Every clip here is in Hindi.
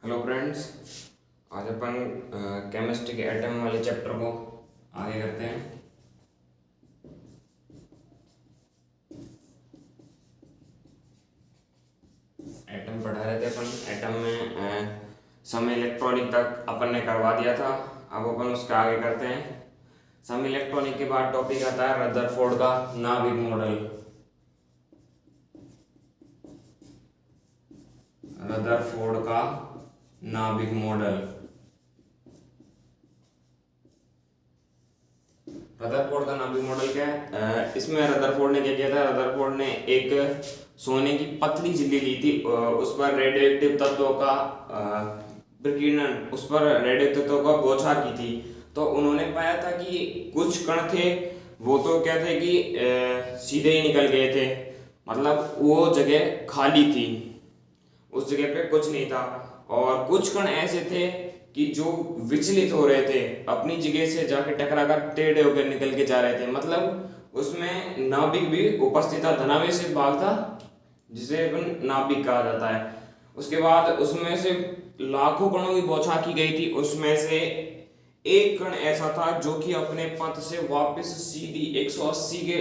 Hello friends. आज अपन केमिस्ट्री के एटम वाले चैप्टर को आगे करते हैं। एटम पढ़ा रहे थे अपन। एटम में सम इलेक्ट्रॉनिक तक अपन ने करवा दिया था। अब अपन उसका आगे करते हैं। सम इलेक्ट्रॉनिक के बाद टॉपिक आता है रदरफोर्ड का नाभिक मॉडल। रदरफोर्ड का नाभिक मॉडल। रदरफोर्ड का नाभिक मॉडल क्या है? इसमें रदरफोर्ड ने क्या किया था? रदरफोर्ड ने एक सोने की पतली झिल्ली ली थी, उस पर रेडियोएक्टिव तत्वों का विकिरण, उस पर रेडियो तत्वों का बौछार की थी। तो उन्होंने पाया था कि कुछ कण थे, वो तो क्या थे कि सीधे ही निकल गए थे, मतलब वो जगह खाली थी, उस जगह पे कुछ नहीं था। और कुछ कण ऐसे थे कि जो विचलित हो रहे थे, अपनी जगह से जाके टकराकर टेढ़े होकर निकल के जा रहे थे, मतलब उसमें नाभिक भी उपस्थित था, धनावेशित भाग था जिसे अपन नाभिक कहा जाता है। उसके बाद उसमें से लाखों कणों की बौछार की गई थी, उसमें से एक कण ऐसा था जो कि अपने पथ से वापस सीधी 180 के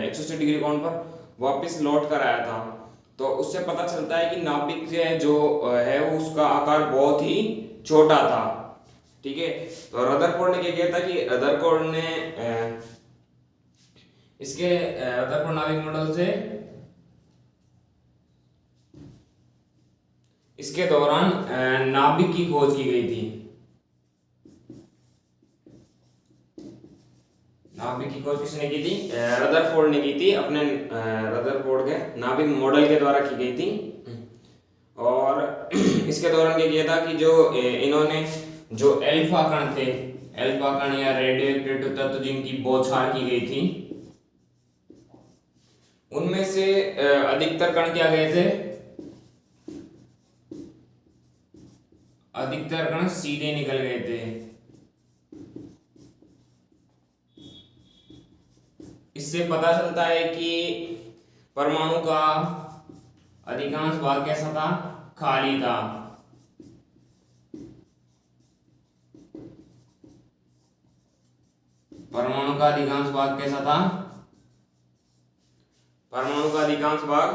180 डिग्री कोण पर वापस लौट कर आया था। तो उससे पता चलता है कि नाभिक जो है वो उसका आकार बहुत ही छोटा था। ठीक है, तो रदरफोर्ड ने क्या किया था कि रदरफोर्ड ने इसके रदरफोर्ड नाभिक मॉडल से इसके दौरान नाभिक की खोज की गई थी। नाभिक की खोज किसने की थी? रदरफोर्ड ने की थी, अपने रदरफोर्ड के नाभिक मॉडल के द्वारा की गई थी। और इसके दौरान क्या किया था कि जो इन्होंने जो अल्फा कण थे, अल्फा कण या रेडियोएक्टिव तत्व जिनकी बौछार की गई थी, उनमें से अधिकतर कण क्या गए थे? अधिकतर कण सीधे निकल गए थे। इससे पता चलता है कि परमाणु का अधिकांश भाग कैसा था? खाली था। परमाणु का अधिकांश भाग कैसा था? परमाणु का अधिकांश भाग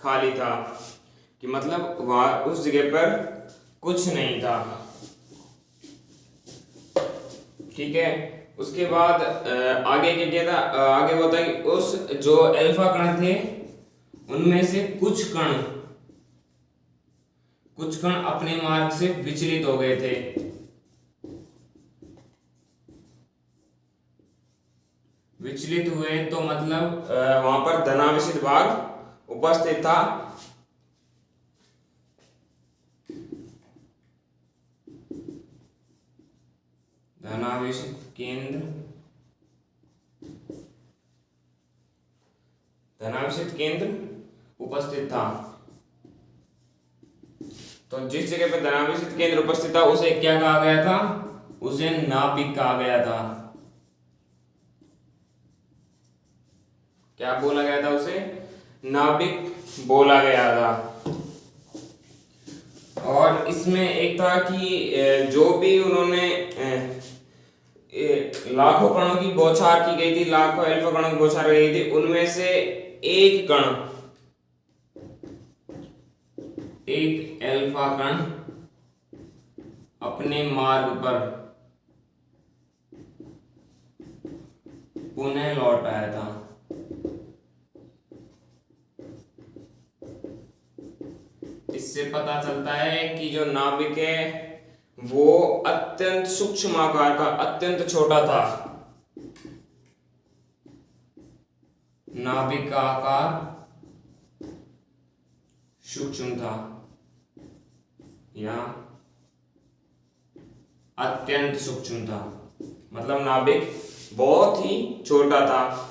खाली था, कि मतलब वहां उस जगह पर कुछ नहीं था। ठीक है, उसके बाद आगे क्या किया था? आगे होता है कि उस जो अल्फा कण थे उनमें से कुछ कण अपने मार्ग से विचलित हो गए थे। विचलित हुए तो मतलब वहां पर धनावेशित भाग उपस्थित था। धनावेशित केंद्र, धनावेशित केंद्र उपस्थित था। तो जिस जगह पर धनावेशित केंद्र उपस्थित था उसे क्या कहा गया था? उसे नाभिक कहा गया था। क्या बोला गया था? उसे नाभिक बोला गया था। और इसमें एक था कि जो भी उन्होंने लाखों कणों की बौछार की गई थी, लाखों अल्फा कणों की बौछार की गई थी, उनमें से एक अल्फा कण अपने मार्ग पर पुनः लौट आया था। इससे पता चलता है कि जो नाभिक है वो अत्यंत सूक्ष्म आकार का, अत्यंत छोटा था। नाभिक का आकार सूक्ष्म था या अत्यंत सूक्ष्म था, मतलब नाभिक बहुत ही छोटा था।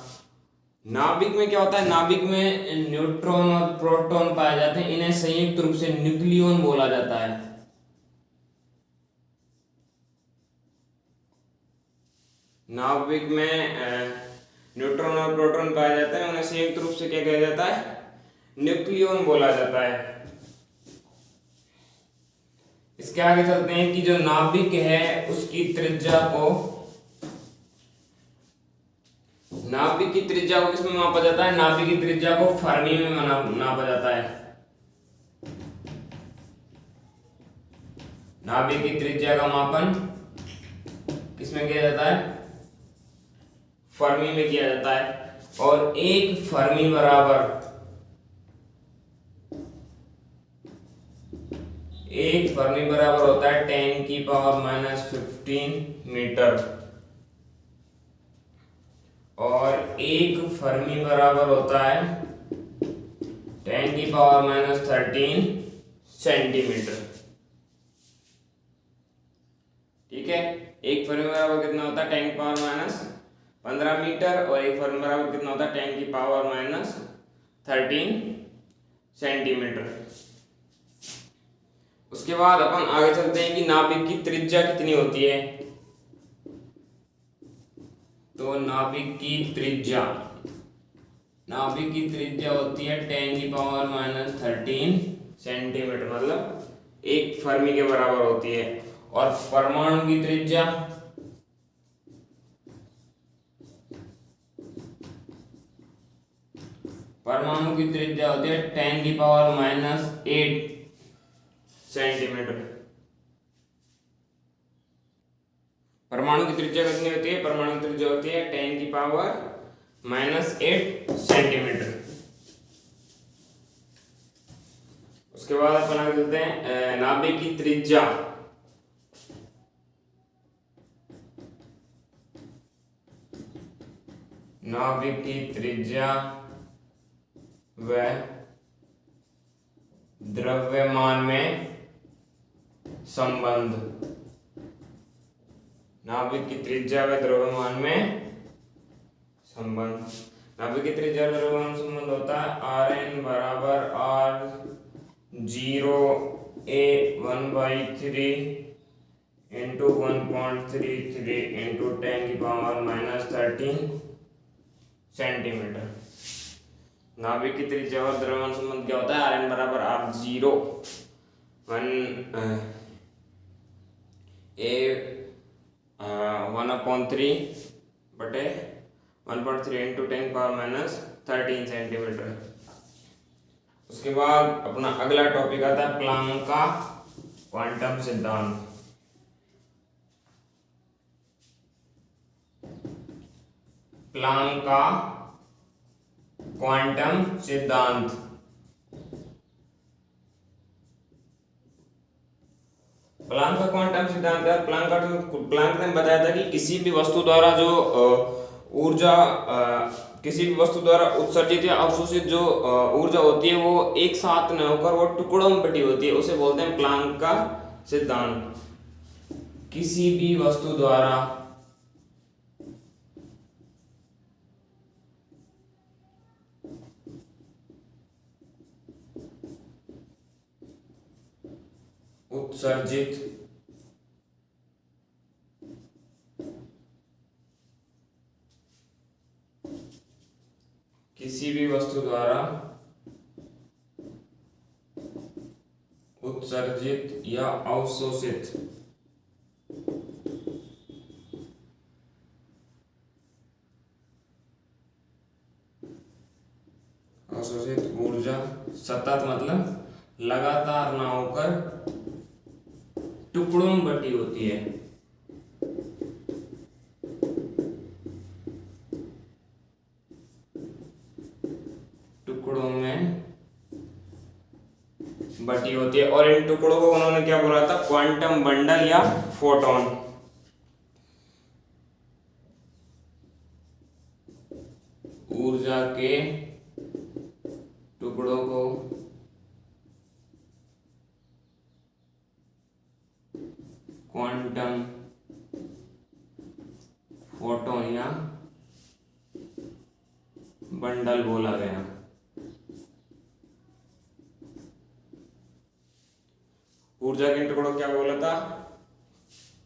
नाभिक में क्या होता है? नाभिक में न्यूट्रॉन और प्रोटॉन पाए जाते हैं, इन्हें संयुक्त रूप से न्यूक्लियॉन बोला जाता है। नाभिक में न्यूट्रॉन और प्रोटॉन पाए जाते हैं, उन्हें संयुक्त रूप से क्या कहा जाता है? न्यूक्लियॉन बोला जाता है। इसके आगे चलते हैं कि जो नाभिक है उसकी त्रिज्या को, नाभिक की त्रिज्या को किसमें मापा जाता है? नाभिक की त्रिज्या को फर्मी में नापा जाता है। नाभिक की त्रिज्या का मापन किसमें किया जाता है? फर्मी में किया जाता है। और एक फर्मी बराबर, एक फर्मी बराबर होता है 10 की पावर माइनस 15 मीटर, और एक फर्मी बराबर होता है 10 की पावर माइनस 13 सेंटीमीटर। ठीक है, एक फर्मी बराबर कितना होता है? 10 की पावर माइनस 15 मीटर, और एक फर्मी बराबर कितना होता है? 10 की पावर माइनस 13 सेंटीमीटर। उसके बाद अपन आगे चलते हैं कि नाभिक की त्रिज्या कितनी होती है। तो नाभिक की त्रिज्या, नाभिक की त्रिज्या होती है 10 की पावर माइनस 13 सेंटीमीटर, मतलब एक फर्मी के बराबर होती है। और परमाणु की त्रिज्या, परमाणु की त्रिज्या होती है 10 की पावर माइनस 8 सेंटीमीटर। परमाणु की त्रिज्या कितनी होती है? परमाणु की त्रिज्या होती है 10 की पावर माइनस 8 सेंटीमीटर। उसके बाद अपन आगे चलते हैं नाभिक की त्रिज्या, नाभिक की त्रिज्या व द्रव्यमान में संबंध, नाभिक की त्रिज्या व द्रव्यमान में संबंध। नाभिक की त्रिज्या व द्रव्यमान संबंध होता है Rn बराबर R0 A 1/3 इंटू 1.33 इंटू 10 की पावर माइनस 13 सेंटीमीटर। नाभिक की त्रिज्या और द्रव्यमान संबंध क्या होता है? Rn बराबर R0 1/3 बटे 1.3 इंटू 10 पावर माइनस 13 सेंटीमीटर। उसके बाद अपना अगला टॉपिक आता है प्लांक का क्वांटम सिद्धांत। प्लांक का क्वांटम सिद्धांत, प्लांक का क्वांटम सिद्धांत है। प्लांक ने बताया था कि किसी भी वस्तु द्वारा जो ऊर्जा, किसी भी वस्तु द्वारा उत्सर्जित या अवशोषित जो ऊर्जा होती है वो एक साथ न होकर वो टुकड़ों में बटी होती है, उसे बोलते हैं प्लांक का सिद्धांत। किसी भी वस्तु द्वारा उत्सर्जित किसी भी वस्तु द्वारा उत्सर्जित या अवशोषित ऊर्जा सतत मतलब लगातार ना होकर टुकड़ों में बटी होती है। टुकड़ों में बटी होती है, और इन टुकड़ों को उन्होंने क्या बोला था? क्वांटम बंडल या फोटोन। ऊर्जा के टुकड़ों को क्वांटम फोटोन या बंडल बोला गया। ऊर्जा के टुकड़ों क्या बोला था?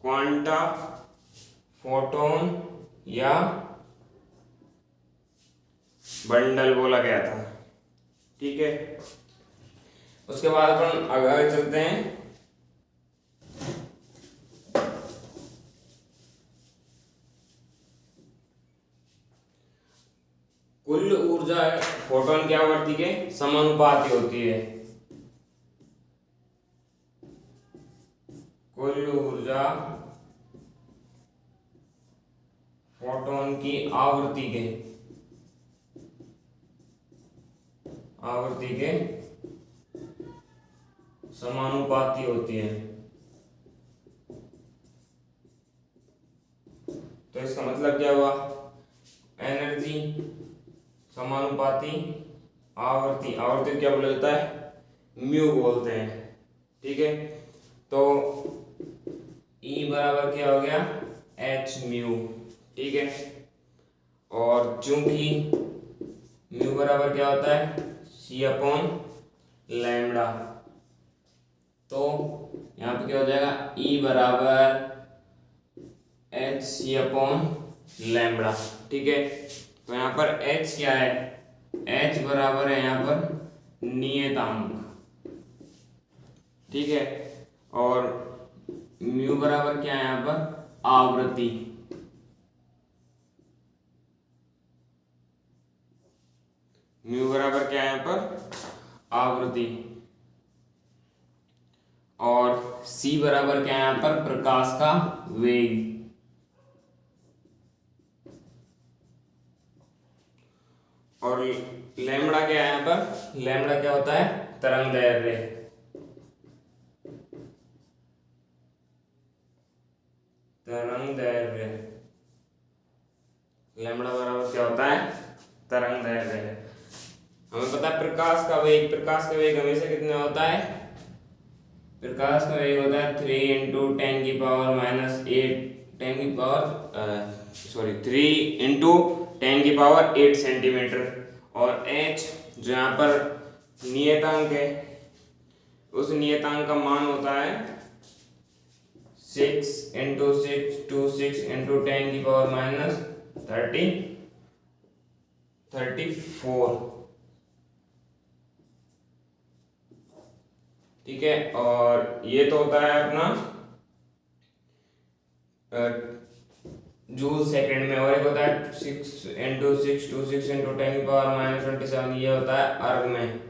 क्वांटा, फोटोन या बंडल बोला गया था। ठीक है, उसके बाद अपन आगे चलते हैं फोटोन की आवृत्ति के समानुपाती होती है। कुल ऊर्जा फोटोन की आवृत्ति के समानुपाती होती है। तो इसका मतलब क्या हुआ, एनर्जी समानुपाती आवर्ती, आवर्ती क्या बोला जाता है, म्यू बोलते हैं। ठीक है, तो E बराबर क्या हो गया, एच म्यू। ठीक है, और चूंकि म्यू बराबर क्या होता है, सी अपॉन लैम्बडा, तो यहाँ पे क्या हो जाएगा, E बराबर एच सी अपॉन लैम्बडा। ठीक है, तो यहाँ पर H क्या है, H बराबर है यहाँ पर नियतांक। ठीक है, और म्यू बराबर क्या है यहाँ पर, आवृत्ति। म्यू बराबर क्या है यहाँ पर, आवृत्ति। और C बराबर क्या है यहाँ पर, प्रकाश का वेग। और लैम्बडा क्या है यहाँ पर, लैम्बडा क्या होता है, तरंग दैर्ध्य। तरंग दैर्ध्य, लैम्बडा बराबर क्या होता है, तरंग दैर्ध्य। हमें पता है प्रकाश का वेग, प्रकाश का वेग हमेशा कितना होता है, प्रकाश का वेग होता है 3 × 10⁻⁸ 10 की पावर 3 × 10⁸ सेंटीमीटर। और h जो यहाँ पर नियतांक है, उस नियतांक का मान होता है 6 × 6 to 6 × 10⁻34। ठीक है, और ये तो होता है अपना जूल सेकंड में, और एक होता है 6 × 6 to 6 × 10⁻27, ये होता है अर्ग में।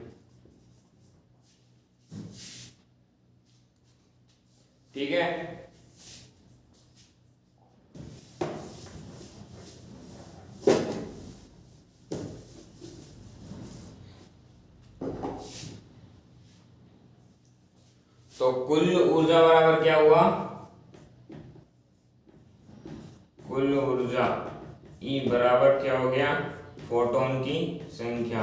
ठीक है, तो कुल ऊर्जा बराबर क्या हुआ, कुल ऊर्जा E बराबर क्या हो गया, फोटोन की संख्या।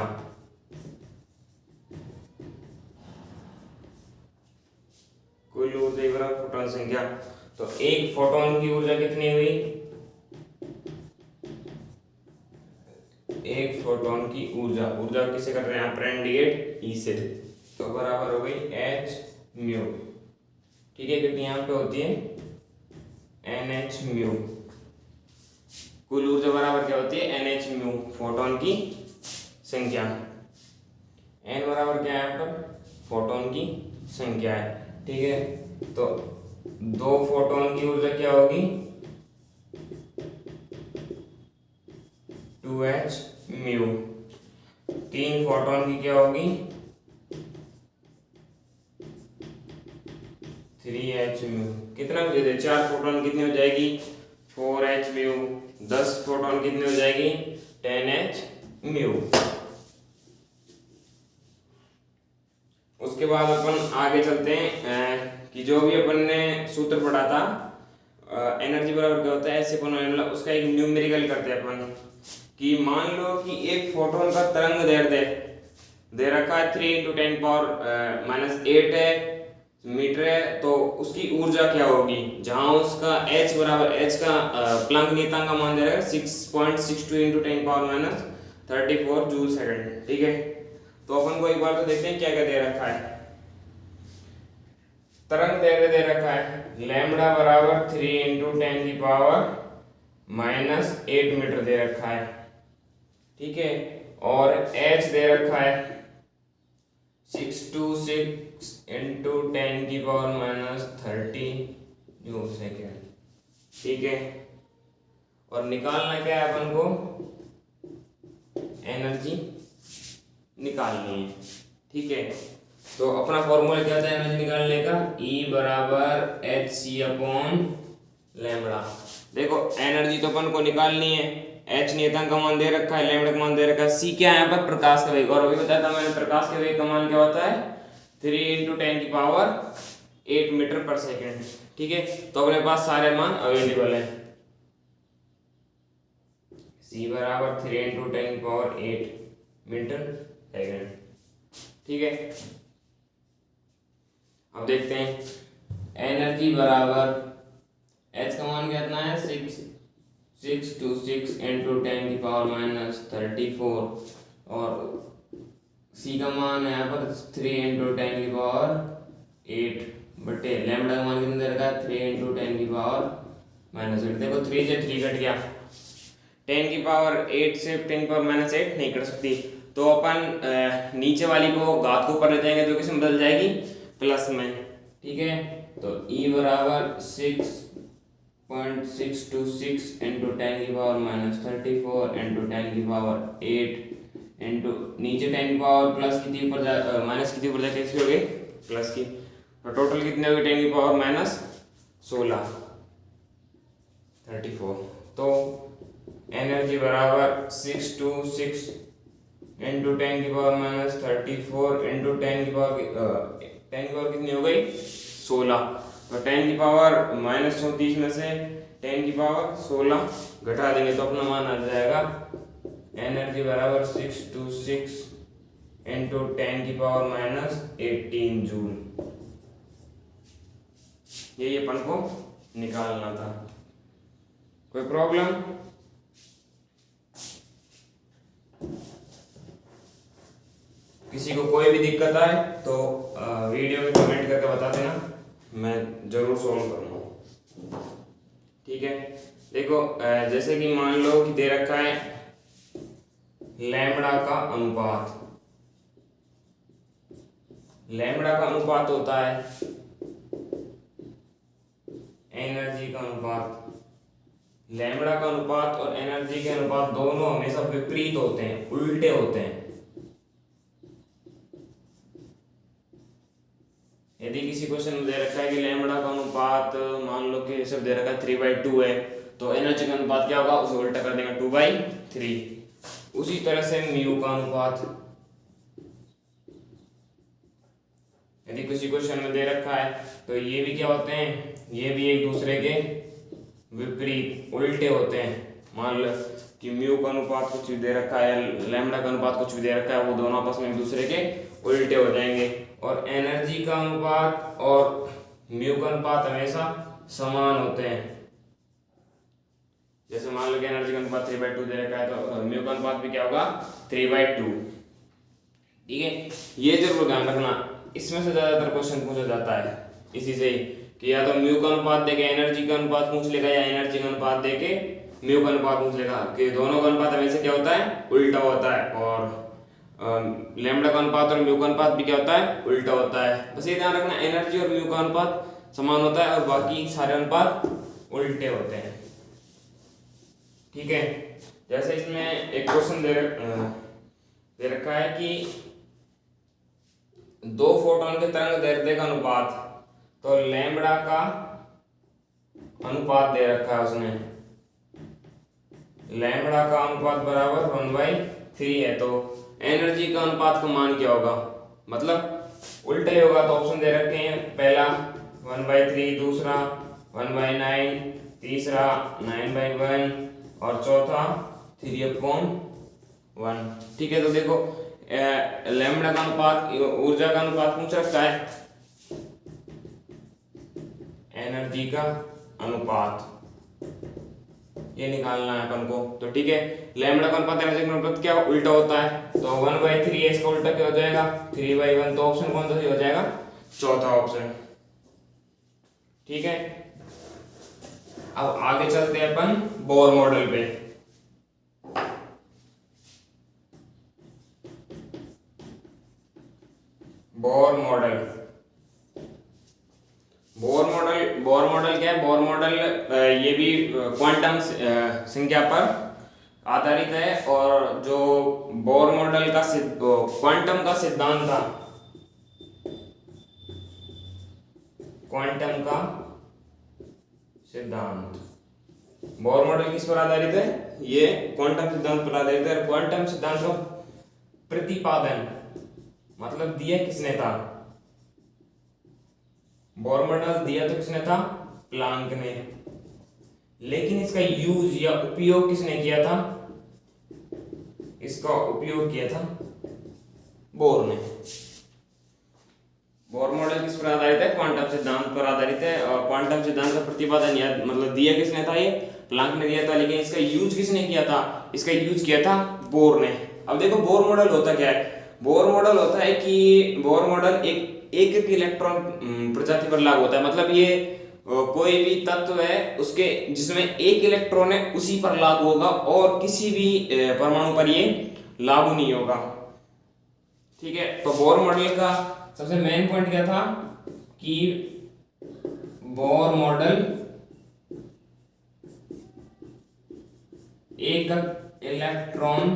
कुल ऊर्जा बराबर फोटोन संख्या। तो एक फोटोन की ऊर्जा कितनी हुई, एक फोटोन की ऊर्जा, ऊर्जा किसे कर रहे हैं, इंडिकेट E से, तो बराबर हो गई H म्यू। ठीक है, क्योंकि यहाँ पे होती है NH म्यू। कुल ऊर्जा बराबर क्या होती है, NH म्यू, फोटोन की संख्या। N बराबर क्या है यहाँ पर, फोटोन की संख्या है। ठीक है, तो दो फोटोन की ऊर्जा क्या होगी, 2H म्यू। तीन फोटोन की क्या होगी, 3H म्यू। कितना दे दे, चार फोटोन कितनी हो जाएगी, 4H म्यू। 10 फोटोन कितनी हो जाएगी, 10H म्यू। उसके बाद अपन आगे चलते हैं कि जो भी अपन ने सूत्र पढ़ा था, एनर्जी बराबर क्या होता है, ऐसे अपन उसका एक न्यूमेरिकल करते हैं अपन, कि मान लो कि एक फोटोन का तरंग दैर्ध्य दे रखा है 3 × 10⁻⁸ है मीटर है, तो उसकी ऊर्जा क्या होगी, जहां उसका H बराबर, H का प्लैंक नियतांक का मान दे रहा है 6.62 × 10⁻34 जूल सेकंड। ठीक है, तो अपन को एक बार तो देखते हैं क्या क्या दे रखा है। तरंग दैर्ध्य दे रखा है लैम्बडा बराबर 3 × 10⁻⁸ मीटर दे रखा है। ठीक है, और H दे रखा है 626 × 10⁻30 जूल सेकंड। ठीक है, और निकालना क्या है अपन को, एनर्जी निकालनी है। ठीक है, तो अपना फॉर्मूला क्या था एनर्जी निकालने का, E बराबर hc/लैम्बडा। देखो एनर्जी तो अपन को निकालनी है, h नियतांक का मान दे रखा है, लैम्बडा का मान दे रखा है, c क्या है यहाँ पर प्रकाश का वेग, और अभी बताया था मैंने प्रकाश के वेग का मान क्या होता है 3 × 10⁸ मीटर पर सेकेंड। ठीक है, तो अपने पास सारे मान अवेलेबल है, c बराबर 3 × 10⁸ मीटर सेकेंड। ठीक है, अब देखते हैं एनर्जी बराबर h का मान कितना है 626 × 10⁻34 और c का मान है यहाँ पर 3 × 10⁸ बटे लैम्बडा का मान कितना दे रखा है 3 × 10⁻⁸। देखो 3 से 3 कट गया, 10⁸ से 10⁻⁸ नहीं कट सकती, तो अपन नीचे वाली को घात को ऊपर ले जाएंगे तो किसमें बदल जाएगी प्लस में। ठीक है, तो E बराबर 6.626 × 10⁻34 × 10⁸ इंटू नीचे 10 की पावर प्लस कितनी ऊपर माइनस कितनी ऊपर जाके कैसी हो गई प्लस की, तो टोटल कितने हो गए 10 की पावर -16 34। तो एनर्जी बराबर 626 × 10⁻34 × 10 की पावर कितनी हो गई 16, तो 10 की पावर -34 में से 10 की पावर 16 घटा देंगे तो अपना मान आ जाएगा एनर्जी बराबर 626 × 10 की पावर -18 जूल। यही अपन को निकालना था। कोई प्रॉब्लम? किसी को कोई भी दिक्कत आए तो वीडियो में कमेंट करके बता देना, मैं जरूर सॉल्व करूँगा। ठीक है, देखो जैसे कि मान लो कि दे रखा है लैम्बडा का अनुपात, लैम्बडा का अनुपात होता है एनर्जी का अनुपात। लैम्बडा का अनुपात और एनर्जी के अनुपात दोनों हमेशा विपरीत होते हैं, उल्टे होते हैं। यदि किसी क्वेश्चन में दे रखा है कि लैम्बडा का अनुपात मान लो कि सब दे रखा है 3/2 है, तो एनर्जी का अनुपात क्या होगा उसे उल्टा कर देंगे 2/3। उसी तरह से म्यू का अनुपात, यदि किसी क्वेश्चन में दे रखा है तो ये भी क्या होते हैं, ये भी एक दूसरे के विपरीत उल्टे होते हैं। मान लो कि म्यू का अनुपात कुछ भी दे रखा है, लैम्बडा का अनुपात कुछ भी दे रखा है, वो दोनों आपस में एक दूसरे के उल्टे हो जाएंगे। और एनर्जी का अनुपात और म्यू का अनुपात हमेशा समान होते हैं। जैसे मान लो कि एनर्जी का अनुपात 3/2 दे रखा है तो म्यू का अनुपात भी क्या होगा 3/2। ठीक है, ये जरूर ध्यान रखना, इसमें से ज्यादातर क्वेश्चन पूछा जाता है इसी से ही कि या तो म्यू का अनुपात देके एनर्जी का अनुपात पूछ लेगा या एनर्जी का अनुपात देके म्यू का अनुपात पूछ लेगा, कि दोनों का अनुपात हमेशा क्या होता है उल्टा होता है। और लैम्बडा का अनुपात और म्यू का अनुपात भी क्या होता है उल्टा होता है। बस ये ध्यान रखना एनर्जी और म्यू का अनुपात समान होता है और बाकी सारे अनुपात उल्टे होते हैं। ठीक है, जैसे इसमें एक क्वेश्चन दे रखा है कि 2 फोटोन के तरंग दैर्ध्य का अनुपात, तो लैम्बडा का अनुपात दे रखा है उसने, लैम्बडा का अनुपात बराबर 1/3 है, तो एनर्जी का अनुपात का मान क्या होगा, मतलब उल्टा ही होगा। तो ऑप्शन दे रखे हैं, पहला 1/3, दूसरा 1/9, तीसरा 9/1 और चौथा 3/1। ठीक है, तो देखो लैम्बडा का अनुपात, ऊर्जा का अनुपात पूछ रखा है, एनर्जी का अनुपात ये निकालना है अपन को। तो ठीक है, लैम्बडा का अनुपात एनर्जी का अनुपात क्या उल्टा होता है, तो 1/3 है, इसका उल्टा क्या हो जाएगा 3/1। तो ऑप्शन कौन सा हो जाएगा चौथा ऑप्शन। ठीक है, अब आगे चलते हैं अपन बोर मॉडल पे। बोर मॉडल, बोर मॉडल क्या है, बोर मॉडल ये भी क्वांटम संख्या पर आधारित है। और जो बोर मॉडल का क्वांटम का सिद्धांत था, क्वांटम का सिद्धांत, बोर मॉडल किस पर आधारित है? ये क्वांटम सिद्धांत पर आधारित है। क्वांटम सिद्धांत का प्रतिपादन मतलब दिया किसने था? बोर मॉडल दिया तो किसने था? प्लांक ने। लेकिन इसका यूज या उपयोग किसने किया था? इसका उपयोग किया था बोर ने। बोर मॉडल किस पर आधारित है? क्वांटम सिद्धांत पर आधारित है। और क्वांटम सिद्धांत का प्रतिपादन या मतलब दिया किसने था? ये प्लांक ने दिया था। लेकिन इसका यूज किसने किया था? इसका यूज किया था बोर ने। अब देखो बोर मॉडल होता क्या है? बोर मॉडल होता है कि बोर मॉडल एक इलेक्ट्रॉन प्रजाति पर लागू होता है। मतलब ये कोई भी तत्व है उसके जिसमें एक इलेक्ट्रॉन है उसी पर लागू होगा और किसी भी परमाणु पर ये लागू नहीं होगा। ठीक है, तो बोर मॉडल का सबसे मेन पॉइंट क्या था कि बोर मॉडल एक इलेक्ट्रॉन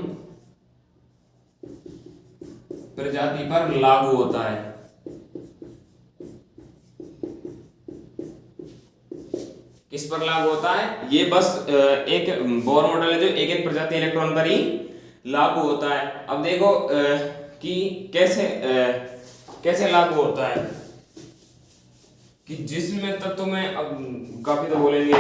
प्रजाति पर लागू होता है। किस पर लागू होता है? ये बस एक बोर मॉडल है जो एक एक प्रजाति इलेक्ट्रॉन पर ही लागू होता है। अब देखो कि कैसे लागू होता है कि जिसमें तत्व में, अब काफी तो बोलेंगे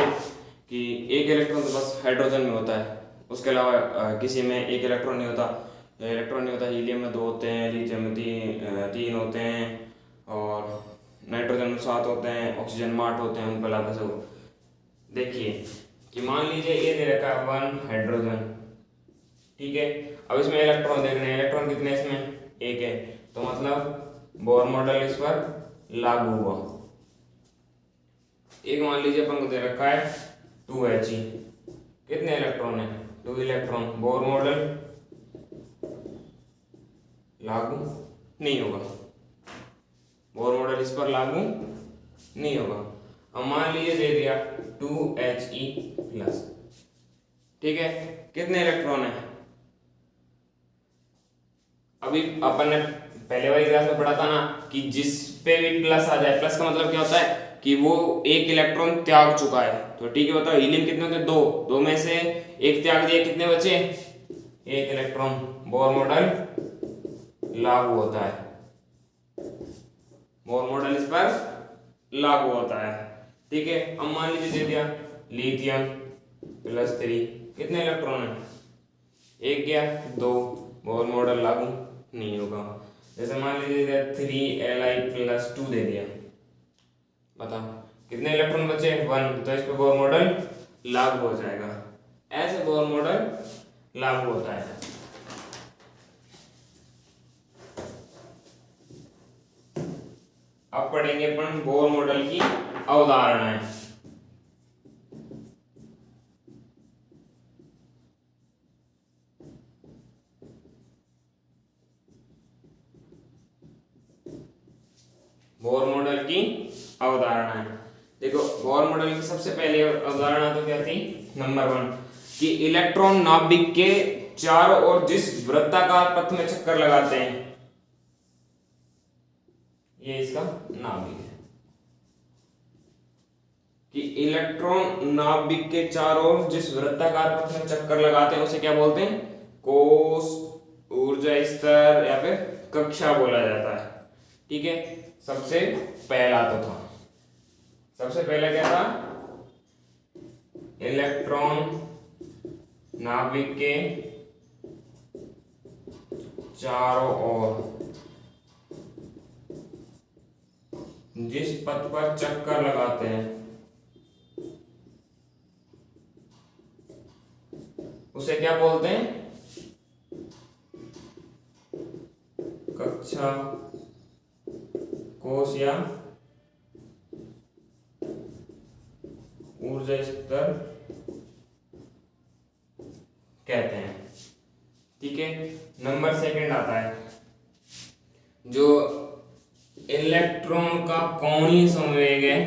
कि एक इलेक्ट्रॉन तो बस हाइड्रोजन में होता है, उसके अलावा किसी में एक इलेक्ट्रॉन नहीं होता। हीलियम में 2 होते हैं, लिथियम में 3 होते हैं, और नाइट्रोजन में 7 होते हैं, ऑक्सीजन में 8 होते हैं। उन पर लागू से देखिए कि मान लीजिए ये दे रखा है 1 हाइड्रोजन। ठीक है, अब इसमें इलेक्ट्रॉन देखने हैं। इलेक्ट्रॉन कितने हैं इसमें? 1 है। तो मतलब बोर मॉडल इस पर लागू हुआ। एक मान लीजिए अपन को दे रखा है 2He। कितने इलेक्ट्रॉन है? 2 इलेक्ट्रॉन। बोर मॉडल लागू नहीं होगा। बोर मॉडल इस पर लागू नहीं होगा। अब मान लीजिए दे दिया 2He+। ठीक है, कितने इलेक्ट्रॉन है? अभी अपन ने पहले वाली क्लास में पढ़ा था ना कि जिस पे भी प्लस आ जाए, प्लस का मतलब क्या होता है कि वो एक इलेक्ट्रॉन त्याग चुका है। तो ठीक है, बताओ हीलियम कितने होते हैं? 2। 2 में से एक त्याग दिया, कितने बचे? 1 इलेक्ट्रॉन। बोर मॉडल लागू होता है। बोर मॉडल इस पर लागू होता है। ठीक है, अब मान लीजिए दे दिया लिथियम +3। कितने इलेक्ट्रॉन है? 1 गया, 2। बोर मॉडल लागू नहीं होगा। जैसे मान लीजिए 3Li+2 दे दिया, बता कितने इलेक्ट्रॉन बचे? 1। तो इस पर बोर मॉडल लागू हो जाएगा। ऐसे बोर मॉडल लागू होता है। अब पढ़ेंगे अपन बोर मॉडल की अवधारणाएं। बोर मॉडल की अवधारणाएं देखो, बोर मॉडल की सबसे पहले अवधारणा तो क्या थी? नंबर 1 कि इलेक्ट्रॉन नाभिक के चारों ओर जिस वृत्ताकार पथ में चक्कर लगाते हैं, ये इसका नाभिक है। कि इलेक्ट्रॉन नाभिक के चारों ओर जिस वृत्ताकार पथ में चक्कर लगाते हैं उसे क्या बोलते हैं? कोश, ऊर्जा स्तर या फिर कक्षा बोला जाता है। ठीक है, सबसे पहला तो था, सबसे पहला क्या था? इलेक्ट्रॉन नाभिक के चारों ओर जिस पथ पर चक्कर लगाते हैं उसे क्या बोलते हैं? कक्षा, कोश या ऊर्जा स्तर कहते हैं। ठीक है, नंबर 2 आता है जो इलेक्ट्रॉन का कोणीय संवेग है,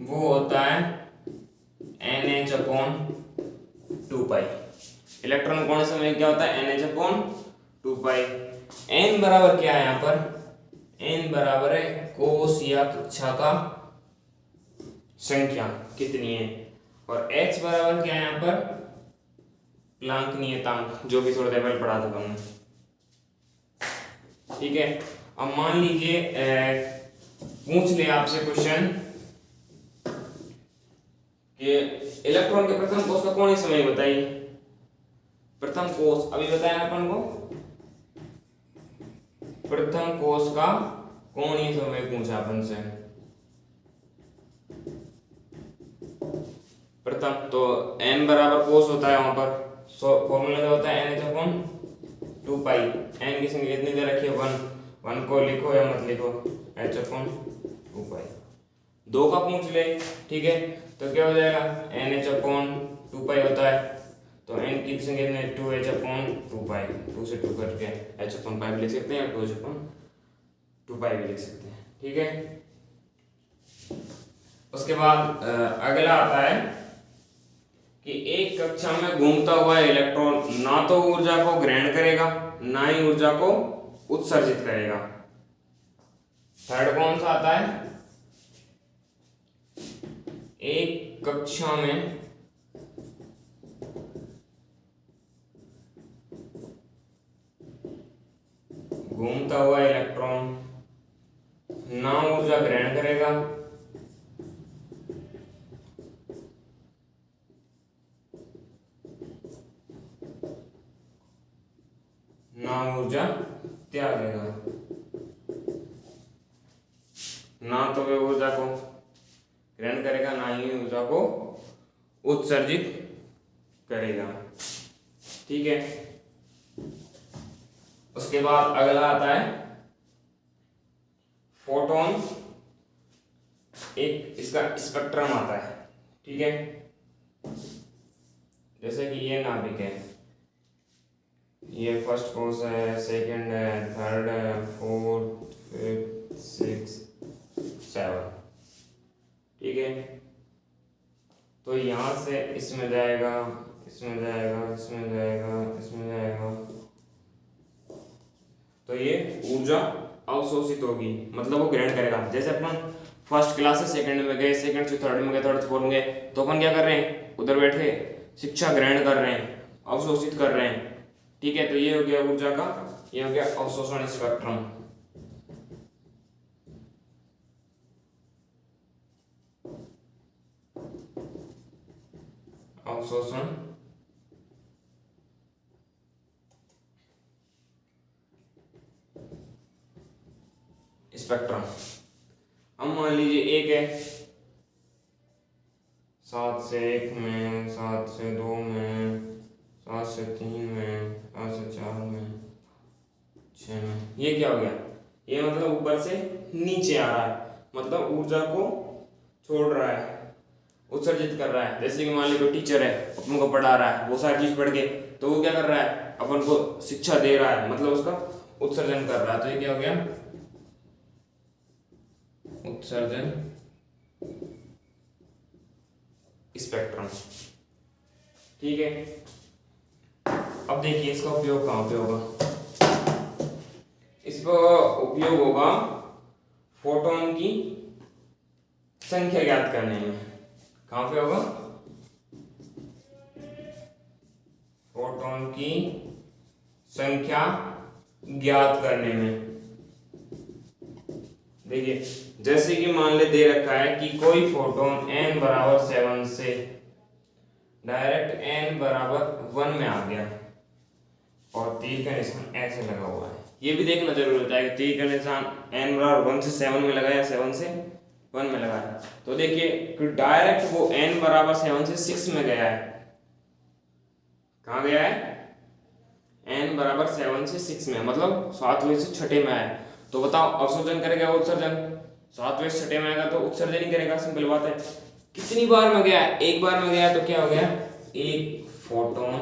वो होता है इलेक्ट्रॉन कोण समय में क्या होता है NH/2 n बराबर क्या है यहाँ पर, n बराबर है कोस या कक्षा का संख्या कितनी है, और h बराबर क्या है यहाँ पर प्लांक नियतांक, जो भी थोड़ा देर पहले पढ़ा था हमने। ठीक है, अब मान लीजिए पूछ ले आपसे क्वेश्चन कि इलेक्ट्रॉन के प्रथम कोष का कोणीय समय बताइए। प्रथम कोष अभी बताया अपन को, प्रथम कोष का कोणीय समय पूछा अपन से। प्रथम तो n बराबर कोष होता है वहां पर, फॉर्मूला क्या होता है NH/2 n की संख्या कितनी दे रखी है 1 को लिखो या मत लिखो H/2 दो का पूछ ले। ठीक है, तो क्या हो जाएगा NH/2 होता है, तो n की संख्या कितनी 2H/2 2 से 2 करके H/5 लिख सकते हैं, 2H/2 भी लिख सकते हैं। ठीक है, उसके बाद अगला आता है कि एक कक्षा में घूमता हुआ इलेक्ट्रॉन ना तो ऊर्जा को ग्रहण करेगा ना ही ऊर्जा को उत्सर्जित करेगा। थर्ड कौन सा आता है, एक कक्षा में घूमता हुआ इलेक्ट्रॉन ना ऊर्जा ग्रहण करेगा ना ऊर्जा त्यागेगा। ना तो वे ऊर्जा को ग्रहण करेगा ना ही ऊर्जा को उत्सर्जित करेगा। ठीक है, उसके बाद अगला आता है फोटोन, एक इसका स्पेक्ट्रम आता है। ठीक है, जैसे कि ये नाभिक है, ये फर्स्ट कोष है, सेकंड है, थर्ड है, फोर्थ, फिफ्थ, सिक्स, 7। ठीक है, तो यहां से इसमें जाएगा, इसमें जाएगा, इसमें जाएगा, इसमें जाएगा, तो ये ऊर्जा अवशोषित होगी, मतलब वो ग्रहण करेगा। जैसे अपन फर्स्ट क्लास से सेकंड में गए, सेकंड से थर्ड में गए, थर्ड से फोर्थ में गए, तो अपन क्या कर रहे हैं, उधर बैठे शिक्षा ग्रहण कर रहे हैं, अवशोषित कर रहे हैं। ठीक है, तो ये हो गया ऊर्जा का, ये हो गया अवशोषण स्पेक्ट्रम। अवशोषण स्पेक्ट्रम। अब मान लीजिए एक है 7 से 1 में, 7 से 2 में, 7 से 3 में, 7 से 4 में, 6 में। ये क्या हो गया, ये मतलब ऊपर से नीचे आ रहा है, मतलब ऊर्जा को छोड़ रहा है, उत्सर्जित कर रहा है। जैसे कि मान लीजिए कोई टीचर है, अपन को पढ़ा रहा है, वो सारी चीज पढ़ के, तो वो क्या कर रहा है, अपन को शिक्षा दे रहा है, मतलब उसका उत्सर्जन कर रहा है। तो ये क्या हो गया, उत्सर्जन स्पेक्ट्रम। ठीक है, अब देखिए इसका उपयोग कहाँ पे होगा। इसका उपयोग होगा फोटोन की संख्या ज्ञात करने में। कहाँ पे होगा, फोटोन की संख्या ज्ञात करने में। देखिए, जैसे कि मान ले दे रखा है कि कोई फोटोन n बराबर 7 से डायरेक्ट n बराबर 1 में आ गया और तीर का निशान ऐसे लगा हुआ है। ये भी देखना जरूर होता है कि तीर का निशान n बराबर 1 से 7 में लगा या 7 से 1 में लगा है। तो देखिए कि डायरेक्ट वो n बराबर 7 से 6 में गया है। कहाँ गया है, n बराबर 7 से 6 में, मतलब 7वें से छठे में आया। तो बताओ अवशोषण करेगा उत्सर्जन, 7वें से छठे में आएगा तो उत्सर्जन ही करेगा, सिंपल बात है। कितनी बार में गया है, एक बार में गया, तो क्या हो गया, एक फोटोन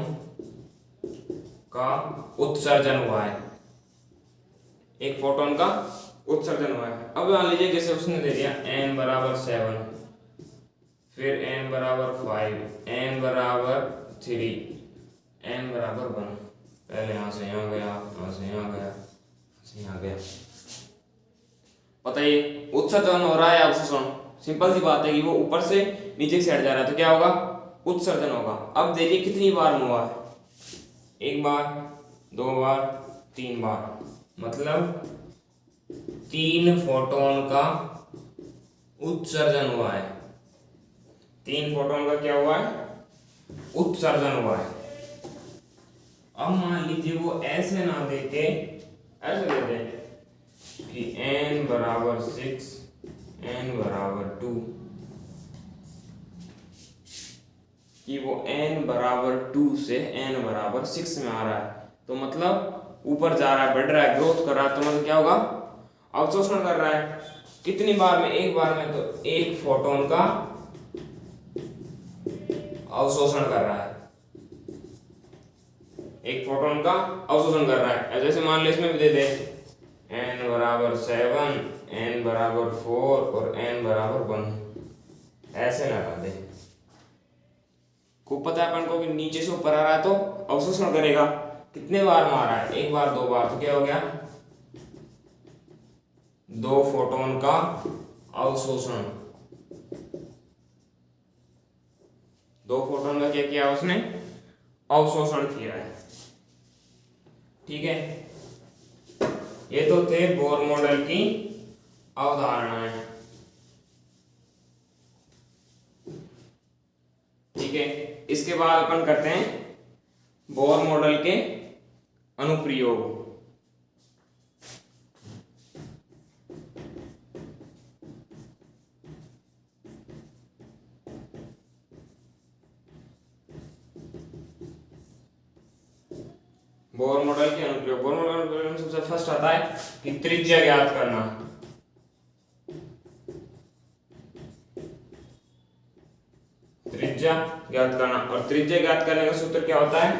का उत्सर्जन हुआ है, एक फोटोन का उत्सर्जन हुआ है। अब मान लीजिए जैसे उसने दे दिया n बराबर 7, फिर n बराबर 5, n बराबर 3, n बराबर 1। पहले यहाँ से यहाँ गया, यहाँ से यहाँ गया, यहाँ से यहाँ गया। बताइए उत्सर्जन हो रहा है या अवशोषण? सिंपल सी बात है कि वो ऊपर से नीचे की साइड जा रहा है तो क्या होगा? उत्सर्जन होगा। अब देखिए कितनी बार में हुआ है, 1 बार, 2 बार, 3 बार, मतलब 3 फोटोन का उत्सर्जन हुआ है। 3 फोटोन का क्या हुआ है? उत्सर्जन हुआ है। अब मान लीजिए वो ऐसे ना देके ऐसे दे दे कि n बराबर 6, n बराबर 2, कि वो n बराबर 2 से n बराबर 6 में आ रहा है, तो मतलब ऊपर जा रहा है, बढ़ रहा है, ग्रोथ कर रहा है, तो मतलब क्या होगा? अवशोषण कर रहा है। कितनी बार में? 1 बार में, तो 1 फोटोन का अवशोषण कर रहा है, 1 फोटोन का अवशोषण कर रहा है। जैसे मान लो इसमें भी दे दे n बराबर 7, n बराबर 4 और n बराबर 1, ऐसे लगा दे। खूब पता है अपन को कि नीचे से ऊपर आ रहा है तो अवशोषण करेगा। कितने बार में आ रहा है? 1 बार, 2 बार, तो क्या हो गया? 2 फोटोन का अवशोषण। 2 फोटोन का क्या किया उसने? अवशोषण किया है। ठीक है, ये तो थे बोर मॉडल की अवधारणाएं। ठीक है, इसके बाद अपन करते हैं बोर मॉडल के अनुप्रयोग। बोर मॉडल के अनुप्रयोग। बोर मॉडल में सबसे फर्स्ट आता है कि त्रिज्या ज्ञात करना। त्रिज्या ज्ञात करना, और त्रिज्या ज्ञात करने का सूत्र क्या होता है?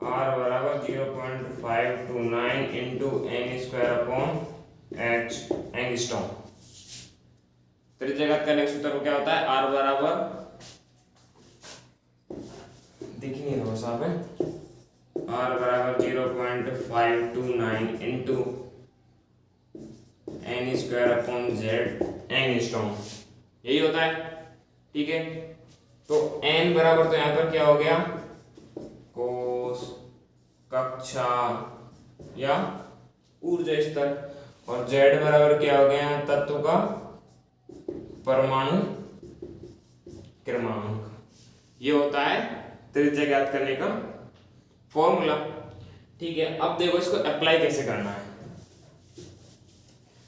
r बराबर 0.529 into n square upon h angstrom. त्रिज्या ज्ञात करने का सूत्र क्या होता है? r बराबर, दिख नहीं रहा साहब है, r बराबर 0.529 into n square upon z angstrom, यही होता है। ठीक है, तो n बराबर, तो यहाँ पर क्या हो गया? कोस, कक्षा या ऊर्जा स्तर, और z बराबर क्या हो गया? तत्व का परमाणु क्रमांक। ये होता है त्रिज्या ज्ञात करने का फॉर्मूला। ठीक है, अब देखो इसको अप्लाई कैसे करना है।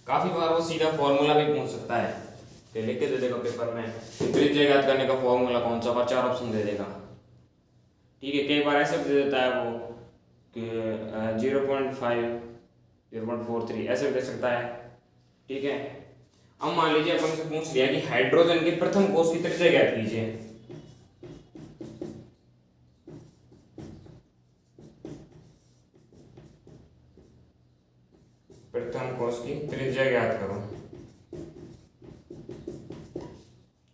काफी बार वो सीधा फॉर्मूला भी पूछ सकता है, तो लिख के दे देगा पेपर में त्रिज्या ज्ञात करने का फॉर्मूला कौन सा, और 4 ऑप्शन दे देगा। ठीक है, कई बार ऐसे भी दे देता है वो कि 0.5, 0.43 ऐसे भी दे सकता है। ठीक है, अब मान लीजिए अपन से पूछ लिया कि हाइड्रोजन के प्रथम कोष की त्रिज्या ज्ञात कीजिए। प्रथम कोष की त्रिज्या ज्ञात करो,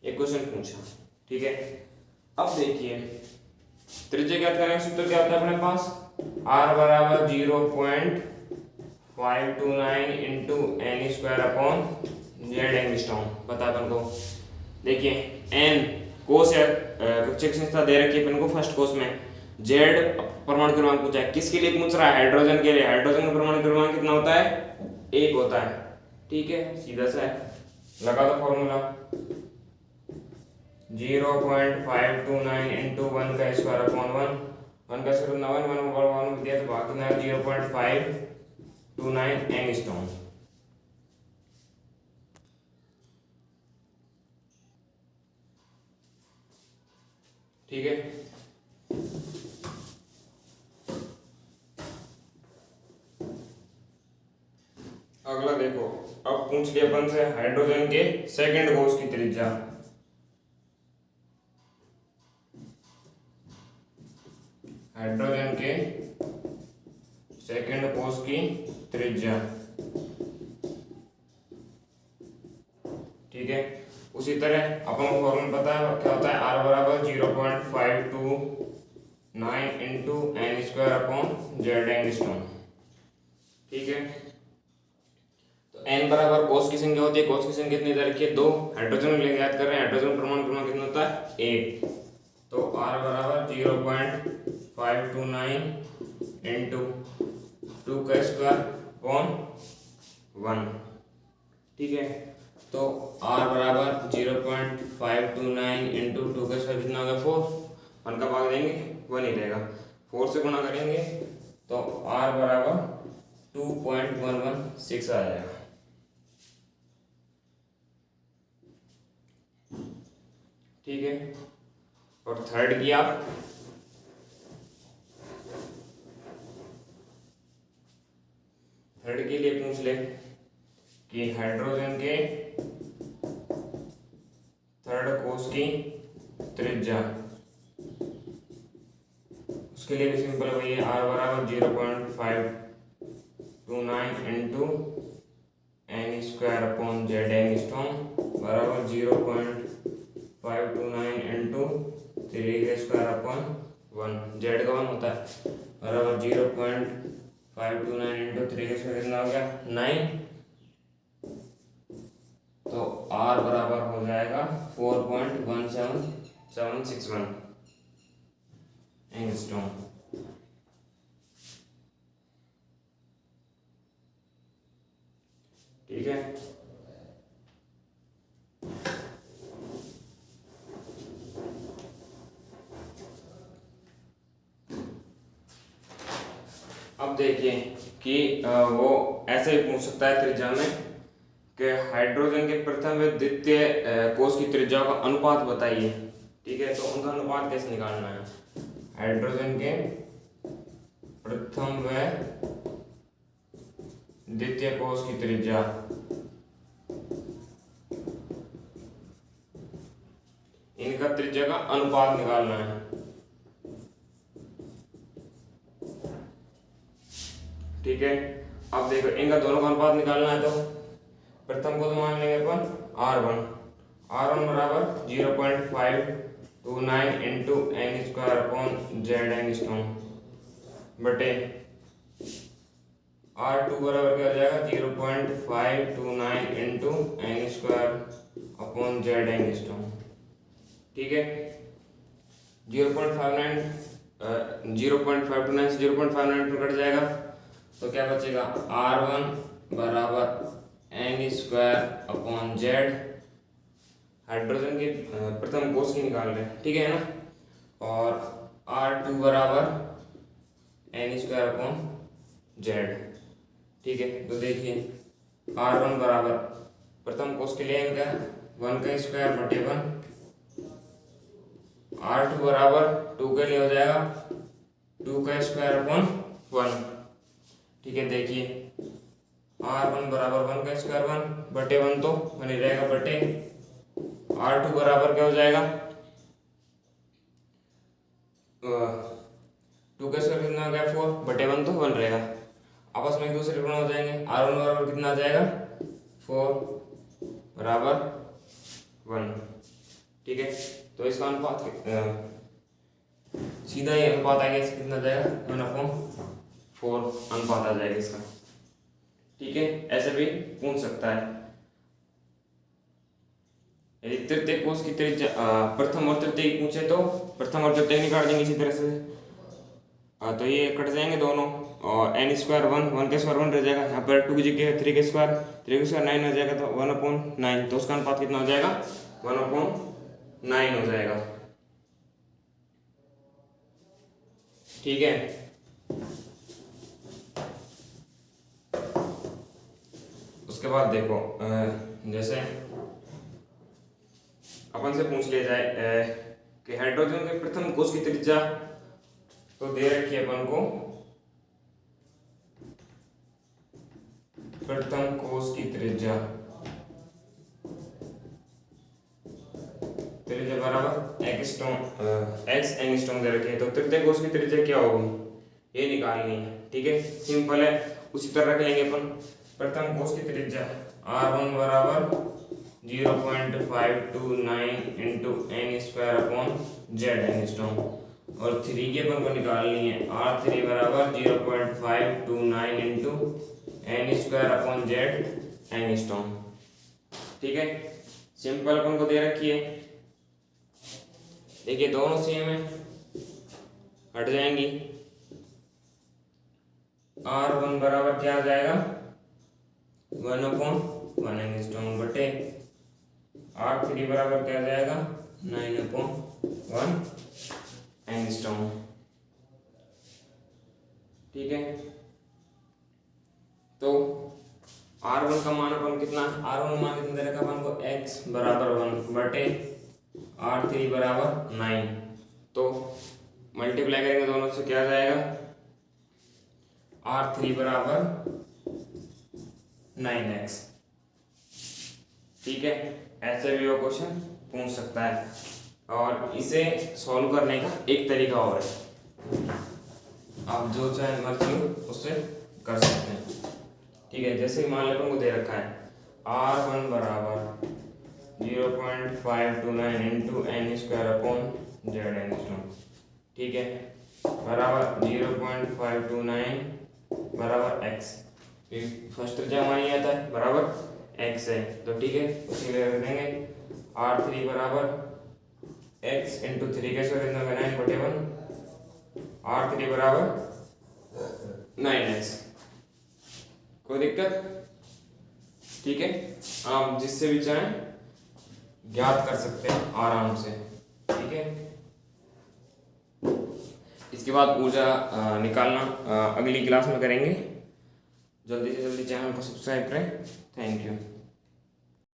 एक क्वेश्चन पूछा। ठीक है, अब देखिए त्रिज्या ज्ञात करने का सूत्र क्या होता है अपने पास? r बराबर 0.529 into n square upon z angstrom. पता अपन को, देखिए n कोस है, कक्षक संख्या दे रखी है अपन को फर्स्ट कोस में, z परमाणु क्रमांक पूछा है, किसके लिए पूछ रहा है? हाइड्रोजन के लिए। हाइड्रोजन का परमाणु क्रमांक कितना होता है? 1 होता है। ठीक है, सीधा सा है, लगा दो फॉर्मूला, 0.529 इंटू 1 का स्क्वायर अपॉन 1, 1 का स्क्वायर 1, 1 दिया तो बाकी ना 0.529 एंगस्ट्रॉम। ठीक है, अगला देखो, अब पूछ लिया अपन से हाइड्रोजन के सेकंड कोष की त्रिज्या। हाइड्रोजन के सेकंड कोष की त्रिज्या। ठीक है, उसी तरह अपन को फॉर्मूला पता है क्या होता है? r बराबर 9 into n square upon Z angstrom. ठीक है, तो एन बराबर कोस की संख्या होती है। कोस की संख्या कितनी तरह की है? 2। हाइड्रोजन लेके याद कर रहे हैं, हाइड्रोजन परमाणु क्रमांक कितना होता है? 1। तो r बराबर 0.529 इंटू 2 का स्क्वायर अपॉन 1। ठीक है, तो r बराबर 0.529 इंटू 2 का स्क्वायर कितना होगा? 4। 1 का भाग देंगे 1 ही रहेगा, 4 से गुणा करेंगे तो r बराबर 2.116 आ जाएगा। ठीक है, और थर्ड की आप थर्ड के लिए पूछ ले कि हाइड्रोजन के थर्ड कोस की त्रिज्या, उसके लिए भी सिंपल वही है, r बराबर 0.529 into n square upon Z angstrom बराबर 0.529 इंटू 3 का स्क्वायर अपॉन 1। जेड का 1 होता है, बराबर 0.529 इंटू 3 का स्क्वायर कितना हो गया? 9। तो r बराबर हो जाएगा 4.17761 एंगस्ट्रॉम। ठीक है, अब देखिए कि वो ऐसे ही पूछ सकता है त्रिज्या में कि हाइड्रोजन के प्रथम व द्वितीय कोश की त्रिज्या का अनुपात बताइए। ठीक है, तो उनका अनुपात कैसे निकालना है? हाइड्रोजन के प्रथम व द्वितीय कोश की त्रिज्या, इनका त्रिज्या का अनुपात निकालना है। ठीक है, अब देखो इनका दोनों का अनुपात निकालना है, तो प्रथम को तो मान लेंगे अपन r1 बराबर 0.529 into n square upon Z angstrom बटे r2 बराबर क्या हो जाएगा? 0.529 into n square upon Z angstrom. ठीक है, 0.59 0.529 से 0.59 कट जाएगा, तो क्या बचेगा? r1 बराबर n square upon Z, hydrogen के प्रथम कोश की निकाल रहे हैं। ठीक है ना, और r2 बराबर एन स्क्वायर अपॉन जेड। ठीक है, तो देखिए r1 बराबर प्रथम कोश के लिए इनका 1 का स्क्वायर बटे 1, r2 बराबर 2 के लिए हो जाएगा 2 का स्क्वायर अपॉन 1। ठीक है, देखिए r1 बराबर 1 का स्क्वायर 1 बटे 1 तो बनी रहेगा, बटे r2 बराबर क्या हो जाएगा? 2 का स्क्वायर कितना हो गया? 4 बटे 1 तो 1 रहेगा, आपस में एक दूसरे गुणा हो जाएंगे। r1 बराबर कितना आ जाएगा? 4 बराबर 1। ठीक है, तो इसका अनुपात सीधा ये अनुपात आ गया, कितना जाएगा? 1/4 अनुपात आ जाएगा इसका। ठीक है, ऐसे भी पूछ सकता है। यदि तृतीय कोश की त्रिज्या प्रथम और तृतीय पूछे तो प्रथम और तृतीय निकाल देंगे इसी तरह से। तो ये कट जाएंगे दोनों, और एन स्क्वायर 1 का स्क्वायर 1 रह जाएगा, यहाँ पर 2 की जगह 3 का स्क्वायर 9 हो जाएगा, तो 1/9, तो उसका अनुपात कितना हो जाएगा? 1/9 हो जाएगा। ठीक है, उसके बाद देखो जैसे अपन से पूछ लिया जाए कि हाइड्रोजन के प्रथम कोश की त्रिज्या तो दे रखी है अपन को, प्रथम कोश की त्रिज्या बराबर x एंगस्ट्रॉम दे रखी है, तो तृतीय कोश की त्रिज्या क्या होगी ये निकालनी है। ठीक है, सिंपल है, उसी तरह रख लेंगे अपन। प्रथम कोश की त्रिज्या r1 बराबर 0.529 into n square upon Z angstrom और 3 की अपन को निकालनी है। R3 बराबर 0.529 into n square upon Z angstrom. ठीक है, सिंपल अपन को दे रखी है। देखिए दोनों सेम है, हट जाएंगी। R1 बराबर क्या आ जाएगा 1/1 एंगस्ट्रॉम बटे R3 बराबर क्या आ जाएगा 9/1 एंगस्ट्रॉम। ठीक है, तो R1 का मान अपन कितना, R1 मान कितना दे रखा अपन को x बराबर 1 बटे R3 बराबर 9। तो मल्टीप्लाई करेंगे दोनों से क्या आ जाएगा R3 बराबर 9x। ठीक है, ऐसे भी वो क्वेश्चन पूछ सकता है। और इसे सॉल्व करने का एक तरीका और है, आप जो चाहे मर्जी हो उससे कर सकते हैं। ठीक है, जैसे मान लो को दे रखा है R1 बराबर 0.529 into n square upon Z angstrom. ठीक है, बराबर 0.529 बराबर x। फर्स्ट त्रिज्या हमारी आता है बराबर x है, तो ठीक है उसी लिए रख देंगे R3 बराबर x इंटू 3 के स्क्वायर 9/1 R3 बराबर 9x। कोई दिक्कत? ठीक है, आप जिससे भी चाहें ज्ञात कर सकते हैं आराम से। ठीक है, इसके बाद ऊर्जा निकालना अगली क्लास में करेंगे। जल्दी से जल्दी चैनल को सब्सक्राइब करें। Thank you.